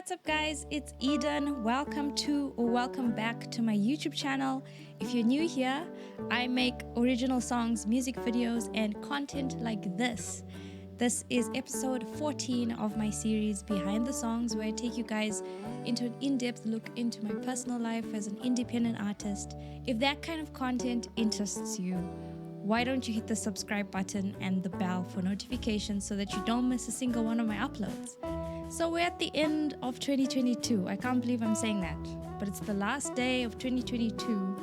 what's up guys, it's Eden. Welcome to or welcome back to my YouTube channel. If you're new here, I make original songs, music videos, and content like this. This is episode 14 of my series Behind the Songs, where I take you guys into an in-depth look into my personal life as an independent artist. If that kind of content interests you, why don't you hit the subscribe button and the bell for notifications so that you don't miss a single one of my uploads. So we're at the end of 2022. I can't believe I'm saying that, but it's the last day of 2022,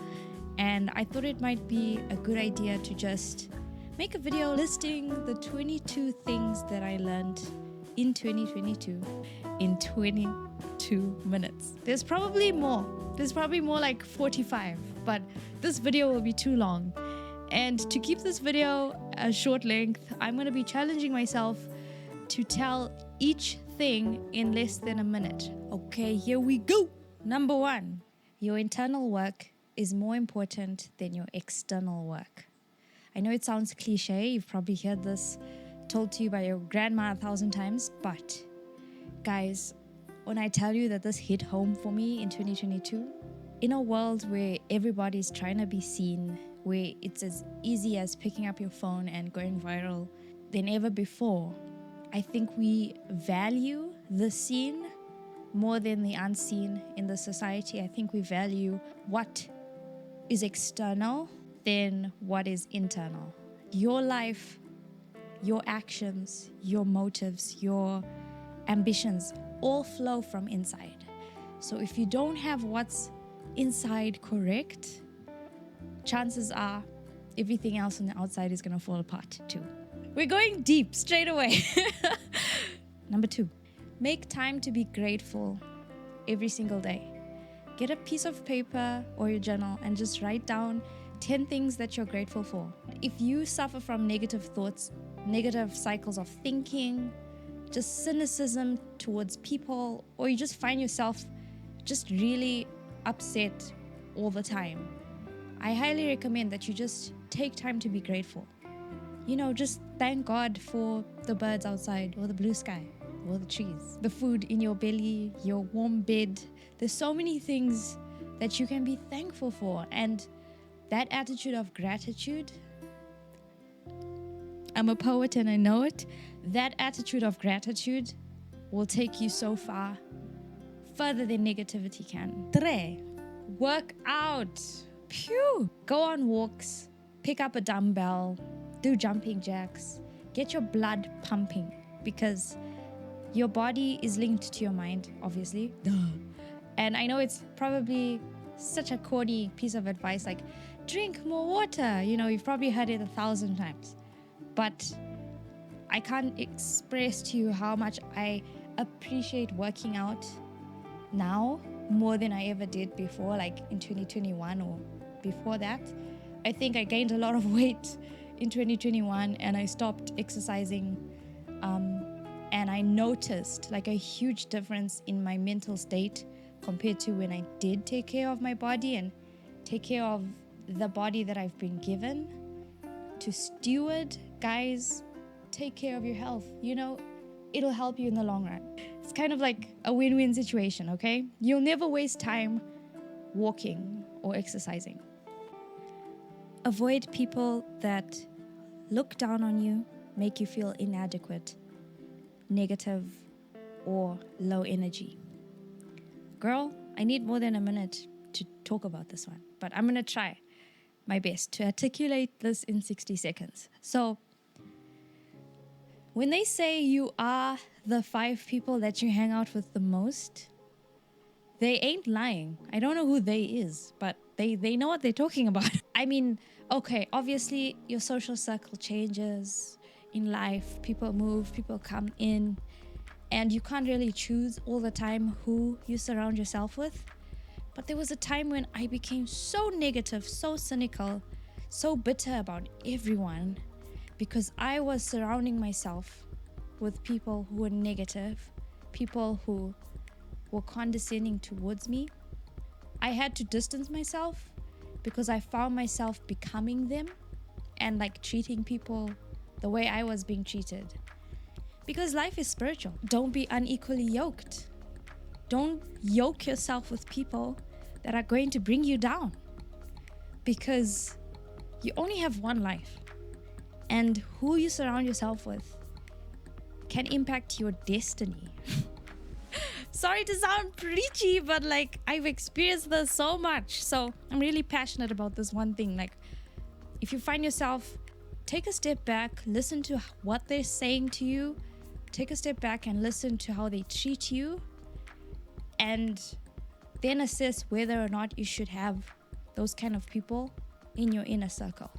and I thought it might be a good idea to just make a video listing the 22 things that I learned in 2022 in 22 minutes. There's probably more. There's probably more, like 45, but this video will be too long. And to keep this video a short length, I'm going to be challenging myself to tell each thing in less than a minute. Okay, here we go. Number 1, your internal work is more important than your external work. I know it sounds cliche. You've probably heard this told to you by your grandma 1,000 times, but guys, when I tell you that this hit home for me in 2022, in a world where everybody's trying to be seen, where it's as easy as picking up your phone and going viral than ever before, I think we value the seen more than the unseen in the society. I think we value what is external than what is internal. Your life, your actions, your motives, your ambitions all flow from inside. So if you don't have what's inside correct, chances are everything else on the outside is going to fall apart too. We're going deep straight away. Number 2, make time to be grateful every single day. Get a piece of paper or your journal and just write down 10 things that you're grateful for. If you suffer from negative thoughts, negative cycles of thinking, just cynicism towards people, or you just find yourself just really upset all the time, I highly recommend that you just take time to be grateful. You know, just thank God for the birds outside, or the blue sky, or the trees, the food in your belly, your warm bed. There's so many things that you can be thankful for, and that attitude of gratitude, I'm a poet and I know it, that attitude of gratitude will take you so far, further than negativity can. 3, work out. Phew. Go on walks, pick up a dumbbell, do jumping jacks, get your blood pumping, because your body is linked to your mind, obviously. Duh. And I know it's probably such a corny piece of advice, like drink more water. You know, you've probably heard it 1,000 times, but I can't express to you how much I appreciate working out now more than I ever did before, like in 2021 or before that. I think I gained a lot of weight in 2021 and I stopped exercising, and I noticed like a huge difference in my mental state compared to when I did take care of my body and take care of the body that I've been given to steward. Guys, take care of your health. You know, it'll help you in the long run. It's kind of like a win-win situation, okay? You'll never waste time walking or exercising. Avoid people that look down on you, make you feel inadequate, negative, or low energy. Girl, I need more than a minute to talk about this one, but I'm going to try my best to articulate this in 60 seconds. So, when they say you are the 5 people that you hang out with the most, they ain't lying. I don't know who they is, but they know what they're talking about. I mean, okay, obviously your social circle changes in life. People move, people come in, and you can't really choose all the time who you surround yourself with. But there was a time when I became so negative, so cynical, so bitter about everyone, because I was surrounding myself with people who were negative, people who were condescending towards me. I had to distance myself because I found myself becoming them and like treating people the way I was being treated. Because life is spiritual. Don't be unequally yoked. Don't yoke yourself with people that are going to bring you down, because you only have one life, and who you surround yourself with can impact your destiny. Sorry to sound preachy, but like, I've experienced this so much. So I'm really passionate about this one thing. Like, if you find yourself, take a step back, listen to what they're saying to you, take a step back and listen to how they treat you, and then assess whether or not you should have those kind of people in your inner circle.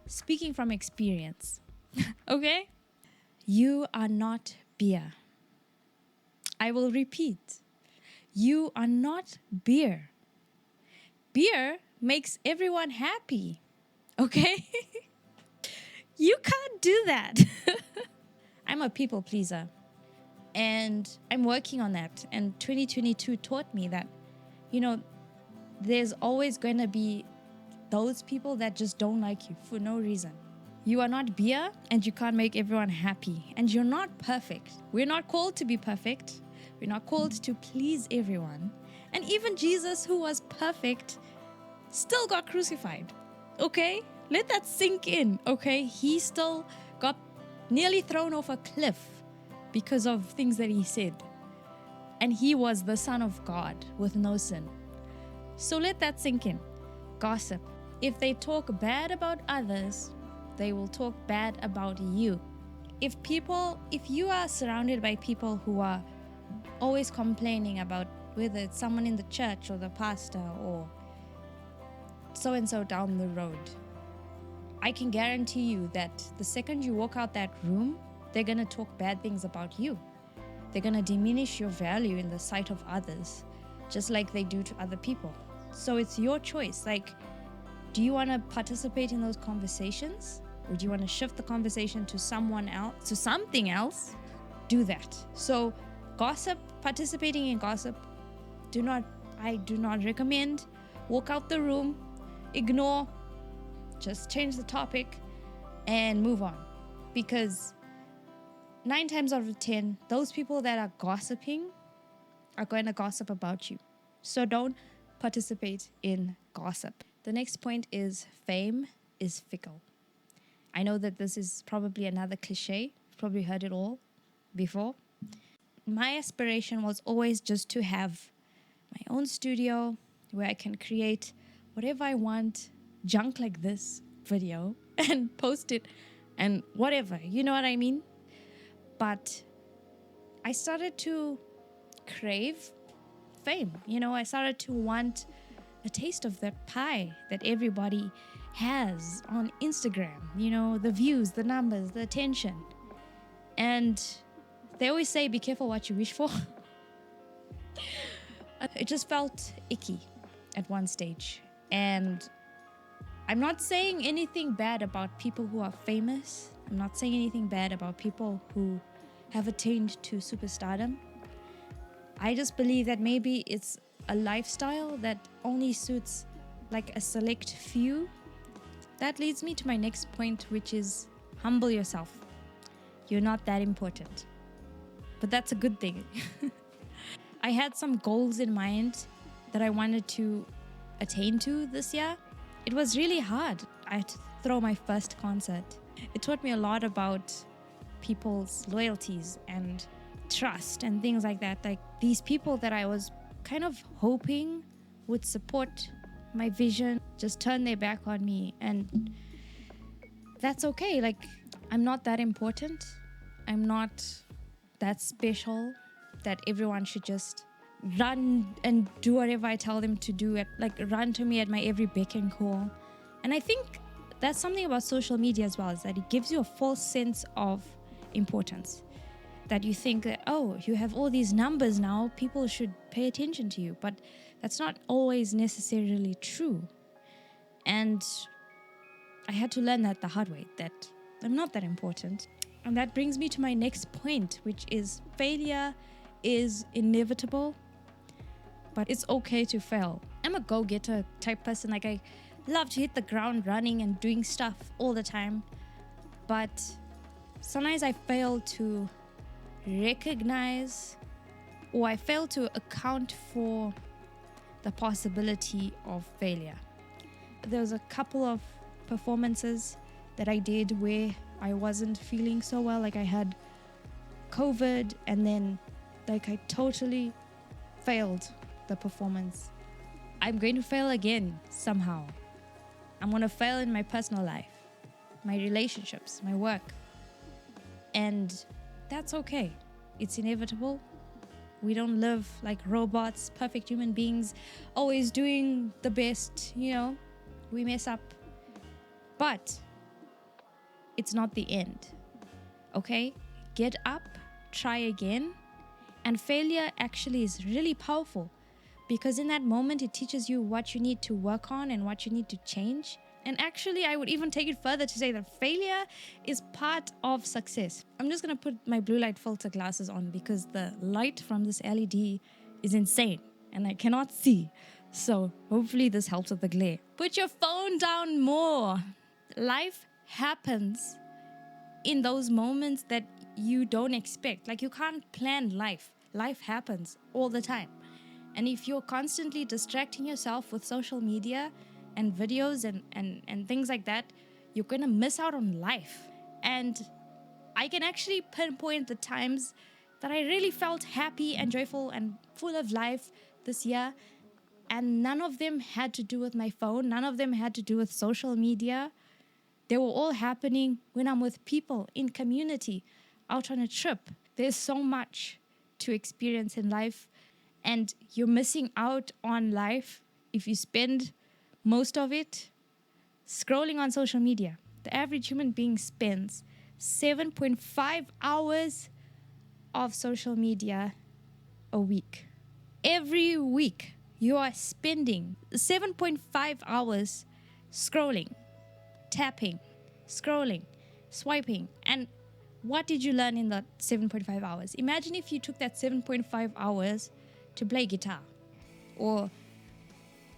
Speaking from experience, okay? You are not beer. I will repeat. You are not beer. Beer makes everyone happy, okay? You can't do that. I'm a people pleaser, and I'm working on that. And 2022 taught me that, there's always going to be those people that just don't like you for no reason. You are not beer, and you can't make everyone happy. And you're not perfect. We're not called to be perfect. We're not called to please everyone. And even Jesus, who was perfect, still got crucified. Okay? Let that sink in. Okay? He still got nearly thrown off a cliff because of things that he said. And he was the Son of God with no sin. So let that sink in. Gossip. If they talk bad about others, they will talk bad about you. If you are surrounded by people who are always complaining about whether it's someone in the church or the pastor or so-and-so down the road, I can guarantee you that the second you walk out that room, they're going to talk bad things about you. They're going to diminish your value in the sight of others, just like they do to other people. So it's your choice. Like, do you want to participate in those conversations? Or do you want to shift the conversation to someone else, to something else? Do that. So gossip, participating in gossip, I do not recommend. Walk out the room, ignore, just change the topic and move on. Because 9 times out of 10, those people that are gossiping are going to gossip about you. So don't participate in gossip. The next point is fame is fickle. I know that this is probably another cliche. You've probably heard it all before. My aspiration was always just to have my own studio where I can create whatever I want, junk like this video, and post it and whatever, you know what I mean? But I started to crave fame. I started to want a taste of that pie that everybody has on Instagram, the views, the numbers, the attention. And they always say, be careful what you wish for. It just felt icky at one stage. And I'm not saying anything bad about people who are famous. I'm not saying anything bad about people who have attained to superstardom. I just believe that maybe it's a lifestyle that only suits like a select few. That leads me to my next point, which is humble yourself. You're not that important. But that's a good thing. I had some goals in mind that I wanted to attain to this year. It was really hard. I had to throw my first concert. It taught me a lot about people's loyalties and trust and things like that. Like these people that I was kind of hoping would support my vision just turn their back on me, and that's okay. Like, I'm not that important. I'm not that special that everyone should just run and do whatever I tell them to do, run to me at my every beck and call. And I think that's something about social media as well, is that it gives you a false sense of importance. That you think that, oh, you have all these numbers now, people should pay attention to you. But that's not always necessarily true. And I had to learn that the hard way, that I'm not that important. And that brings me to my next point, which is failure is inevitable, but it's okay to fail. I'm a go-getter type person. Like, I love to hit the ground running and doing stuff all the time. But sometimes I fail to recognize or I fail to account for the possibility of failure. There was a couple of performances that I did where I wasn't feeling so well, like I had COVID, and then like I totally failed the performance. I'm going to fail again somehow. I'm going to fail in my personal life, my relationships, my work. And that's okay. It's inevitable. We don't live like robots, perfect human beings, always doing the best, we mess up. But it's not the end, okay? Get up, try again. And failure actually is really powerful, because in that moment, it teaches you what you need to work on and what you need to change. And actually, I would even take it further to say that failure is part of success. I'm just going to put my blue light filter glasses on because the light from this LED is insane and I cannot see. So hopefully this helps with the glare. Put your phone down more. Life happens in those moments that you don't expect. Like, you can't plan life. Life happens all the time. And if you're constantly distracting yourself with social media and videos and things like that, you're going to miss out on life. And I can actually pinpoint the times that I really felt happy and joyful and full of life this year. And none of them had to do with my phone. None of them had to do with social media. They were all happening when I'm with people in community, out on a trip. There's so much to experience in life, and you're missing out on life if you spend most of it scrolling on social media. The average human being spends 7.5 hours of social media a week. Every week, you are spending 7.5 hours scrolling, tapping, scrolling, swiping. And what did you learn in that 7.5 hours? Imagine if you took that 7.5 hours to play guitar or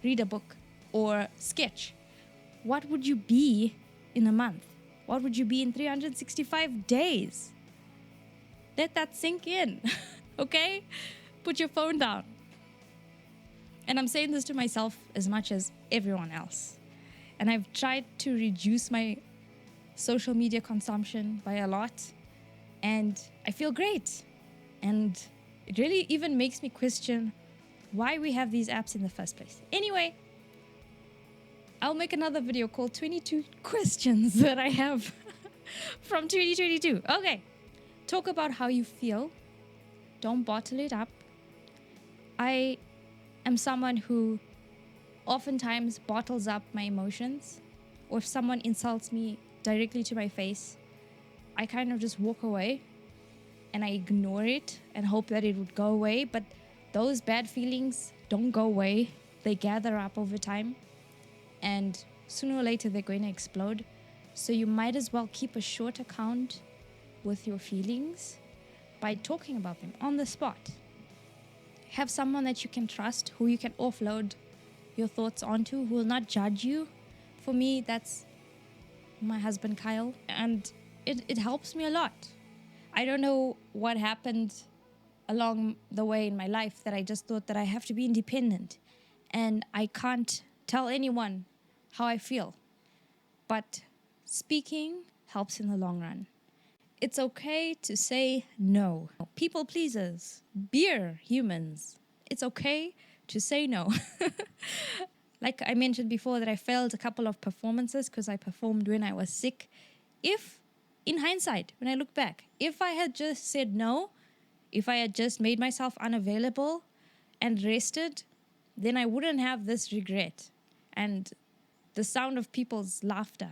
read a book or sketch. What would you be in a month? What would you be in 365 days? Let that sink in, okay? Put your phone down. And I'm saying this to myself as much as everyone else. And I've tried to reduce my social media consumption by a lot. And I feel great. And it really even makes me question why we have these apps in the first place. Anyway, I'll make another video called 22 questions that I have from 2022. Okay, talk about how you feel. Don't bottle it up. I am someone who oftentimes bottles up my emotions. Or if someone insults me directly to my face, I kind of just walk away and I ignore it and hope that it would go away. But those bad feelings don't go away. They gather up over time. And sooner or later, they're going to explode. So you might as well keep a short account with your feelings by talking about them on the spot. Have someone that you can trust, who you can offload your thoughts onto, who will not judge you. For me, that's my husband, Kyle. And it helps me a lot. I don't know what happened along the way in my life that I just thought that I have to be independent. And I can't tell anyone how I feel. But speaking helps in the long run. It's okay to say no. People pleasers, beer humans. It's okay to say no. Like I mentioned before that I failed a couple of performances because I performed when I was sick. If, in hindsight, when I look back, if I had just said no, if I had just made myself unavailable and rested, then I wouldn't have this regret and the sound of people's laughter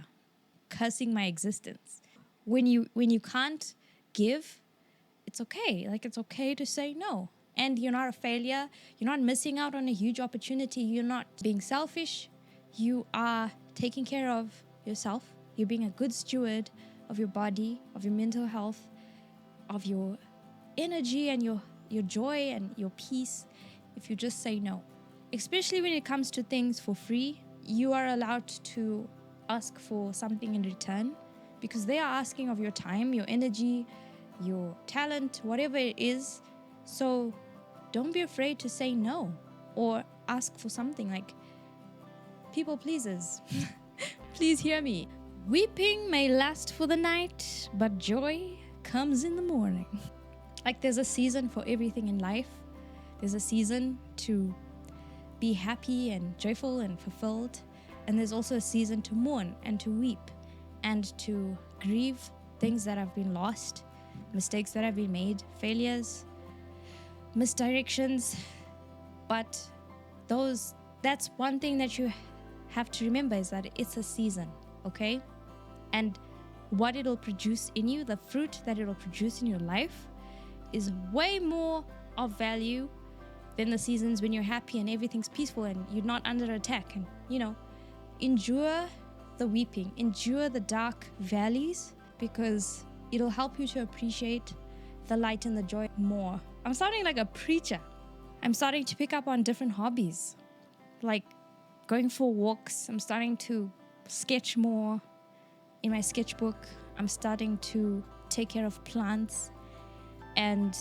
cursing my existence. When you can't give, it's okay. Like, it's okay to say no. And you're not a failure. You're not missing out on a huge opportunity. You're not being selfish. You are taking care of yourself. You're being a good steward of your body, of your mental health, of your energy and your joy and your peace if you just say no. Especially when it comes to things for free, you are allowed to ask for something in return because they are asking of your time, your energy, your talent, whatever it is. So don't be afraid to say no or ask for something. Like, people pleasers. Please hear me. Weeping may last for the night, but joy comes in the morning. Like, there's a season for everything in life. There's a season to be happy and joyful and fulfilled. And there's also a season to mourn and to weep and to grieve things that have been lost, mistakes that have been made, failures, misdirections. But that's one thing that you have to remember, is that it's a season, okay? And what it'll produce in you, the fruit that it'll produce in your life, is way more of value than the seasons when you're happy and everything's peaceful and you're not under attack. And, endure the weeping, endure the dark valleys, because it'll help you to appreciate the light and the joy more. I'm sounding like a preacher. I'm starting to pick up on different hobbies, like going for walks. I'm starting to sketch more in my sketchbook. I'm starting to take care of plants. And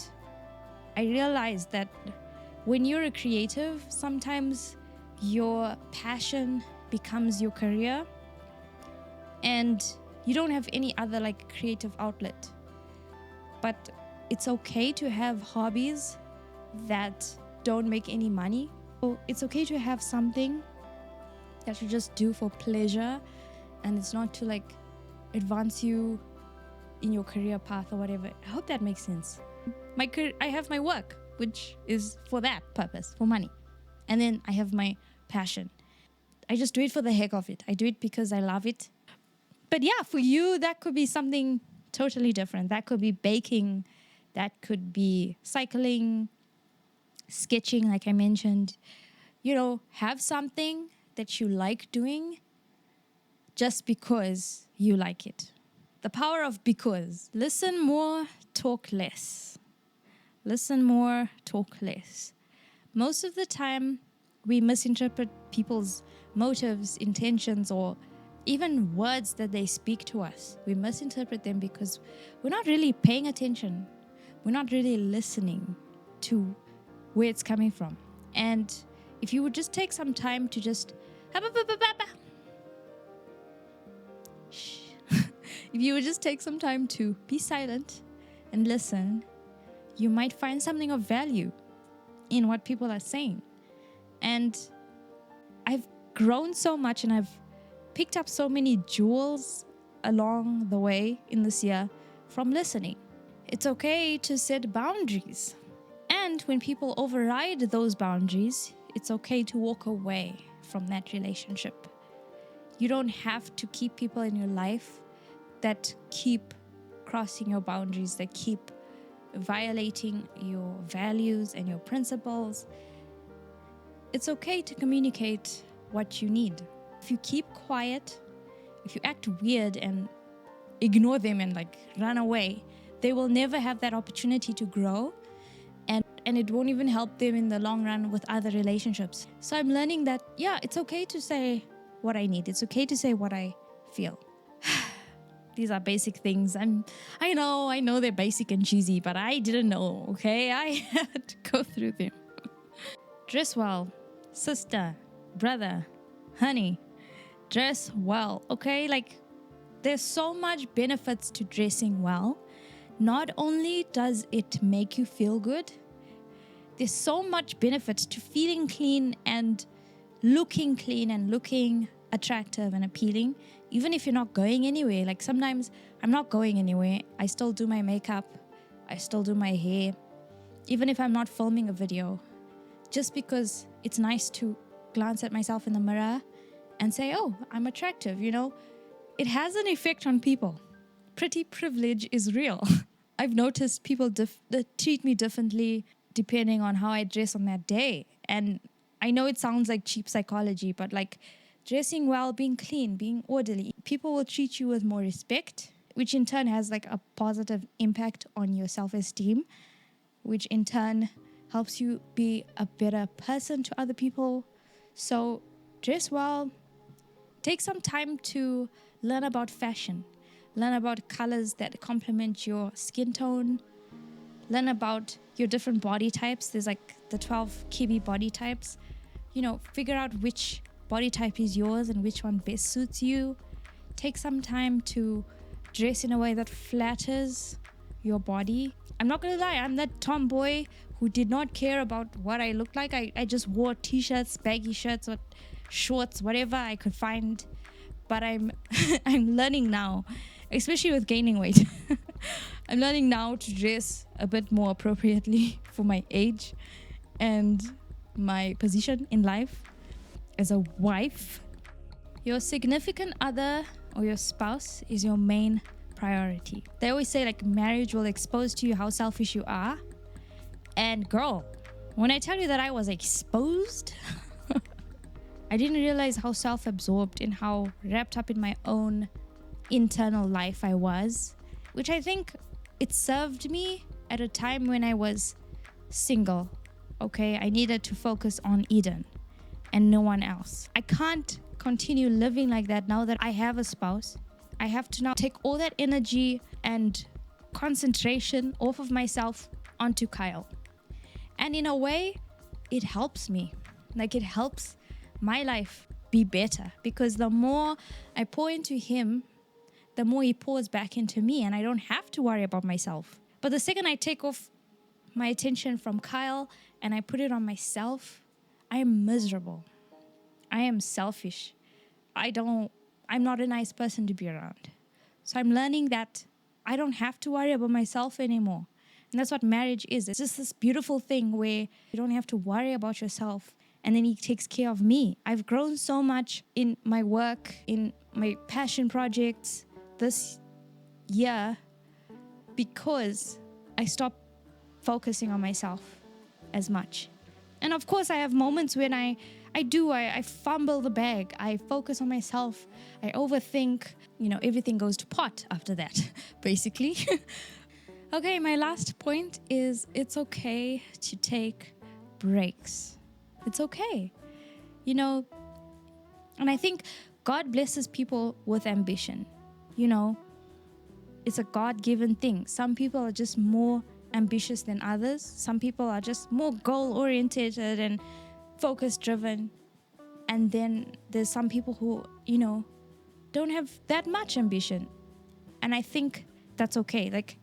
I realized that when you're a creative, sometimes your passion becomes your career and you don't have any other creative outlet. But it's okay to have hobbies that don't make any money. So it's okay to have something that you just do for pleasure, and it's not to advance you in your career path or whatever. I hope that makes sense. I have my work, which is for that purpose, for money. And then I have my passion. I just do it for the heck of it. I do it because I love it. But yeah, for you, that could be something totally different. That could be baking. That could be cycling, sketching, like I mentioned. Have something that you like doing just because you like it. The power of because. Listen more, talk less. Listen more, talk less. Most of the time, we misinterpret people's motives, intentions, or even words that they speak to us. We misinterpret them because we're not really paying attention. We're not really listening to where it's coming from. And if you would just take some time to just if you would just take some time to be silent and listen, you might find something of value in what people are saying. And I've grown so much and I've picked up so many jewels along the way in this year from listening. It's okay to set boundaries. And when people override those boundaries, it's okay to walk away from that relationship. You don't have to keep people in your life that keep crossing your boundaries, that keep violating your values and your principles. It's okay to communicate what you need. If you keep quiet, if you act weird and ignore them and run away, they will never have that opportunity to grow, and it won't even help them in the long run with other relationships. So I'm learning that, it's okay to say what I need. It's okay to say what I feel. These are basic things. I know they're basic and cheesy, but I didn't know, okay? I had to go through them. Dress well, sister, brother, honey, dress well, okay? There's so much benefits to dressing well. Not only does it make you feel good, there's so much benefits to feeling clean and looking attractive and appealing, even if you're not going anywhere. Sometimes I'm not going anywhere. I still do my makeup. I still do my hair, even if I'm not filming a video, just because it's nice to glance at myself in the mirror and say, oh, I'm attractive, It has an effect on people. Pretty privilege is real. I've noticed people that treat me differently depending on how I dress on that day. And I know it sounds like cheap psychology, but dressing well, being clean, being orderly, people will treat you with more respect, which in turn has a positive impact on your self-esteem, which in turn helps you be a better person to other people. So dress well. Take some time to learn about fashion. Learn about colors that complement your skin tone. learn about your different body types. There's like the 12 Kiwi body types. You know, figure out which body type is yours and which one best suits you. Take some time to dress in a way that flatters your body. I'm not gonna lie, I'm that tomboy who did not care about what I looked like. I just wore t-shirts, baggy shirts, or shorts, whatever I could find. But I'm I'm learning now, especially with gaining weight. I'm learning now to dress a bit more appropriately for my age and my position in life as a wife. Your significant other or your spouse is your main priority. They always say like marriage will expose to you how selfish you are. And girl, when I tell you that I was exposed, I didn't realize how self-absorbed and how wrapped up in my own internal life I was, which I think it served me at a time when I was single. Okay, I needed to focus on Eden and no one else. I can't continue living like that now that I have a spouse. I have to now take all that energy and concentration off of myself onto Kyle. And in a way, it helps me. Like, it helps my life be better, because the more I pour into him, the more he pours back into me, and I don't have to worry about myself. But the second I take off my attention from Kyle and I put it on myself, I am miserable. I am selfish. I'm not a nice person to be around. So I'm learning that I don't have to worry about myself anymore. And that's what marriage is. It's just this beautiful thing where you don't have to worry about yourself, and then he takes care of me. I've grown so much in my work, in my passion projects this year because I stopped focusing on myself as much. And of course, I have moments when I fumble the bag. I focus on myself. I overthink. You know, everything goes to pot after that, basically. Okay, my last point is it's okay to take breaks. It's okay. You know, and I think God blesses people with ambition. You know, it's a God-given thing. Some people are just more ambitious than others. Some people are just more goal-oriented and focus-driven. And then there's some people who, you know, don't have that much ambition. And I think that's okay. Like,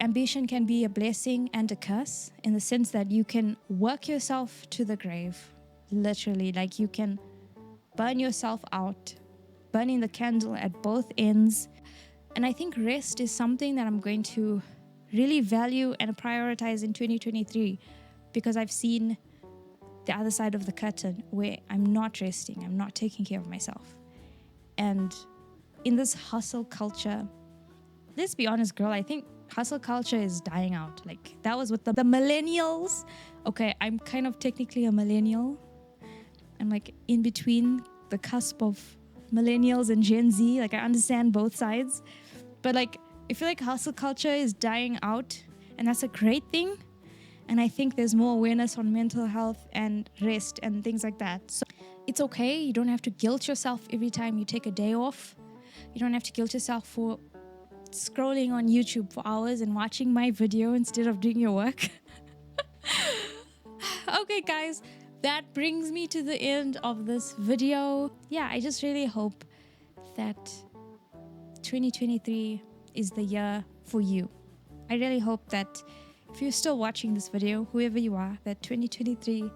ambition can be a blessing and a curse in the sense that you can work yourself to the grave, literally. Like, you can burn yourself out, burning the candle at both ends. And I think rest is something that I'm going to really value and prioritize in 2023, because I've seen the other side of the curtain where I'm not resting, I'm not taking care of myself. And in this hustle culture, let's be honest, girl, I think hustle culture is dying out. Like, that was with the millennials. Okay, I'm kind of technically a millennial. I'm like in between the cusp of millennials and Gen Z. Like, I understand both sides. But like, I feel like hustle culture is dying out, and that's a great thing. And I think there's more awareness on mental health and rest and things like that. So it's okay. You don't have to guilt yourself every time you take a day off. You don't have to guilt yourself for scrolling on YouTube for hours and watching my video instead of doing your work. Okay, guys, that brings me to the end of this video. Yeah, I just really hope that 2023 is the year for you. I really hope that if you're still watching this video, whoever you are, that 2023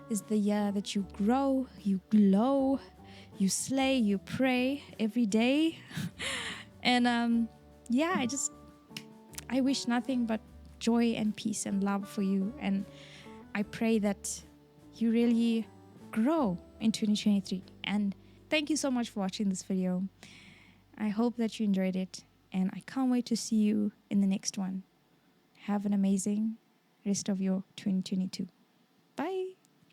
is the year that you grow, you glow, you slay, you pray every day. And yeah, I wish nothing but joy and peace and love for you. And I pray that you really grow in 2023. And thank you so much for watching this video. I hope that you enjoyed it, and I can't wait to see you in the next one. Have an amazing rest of your 2022.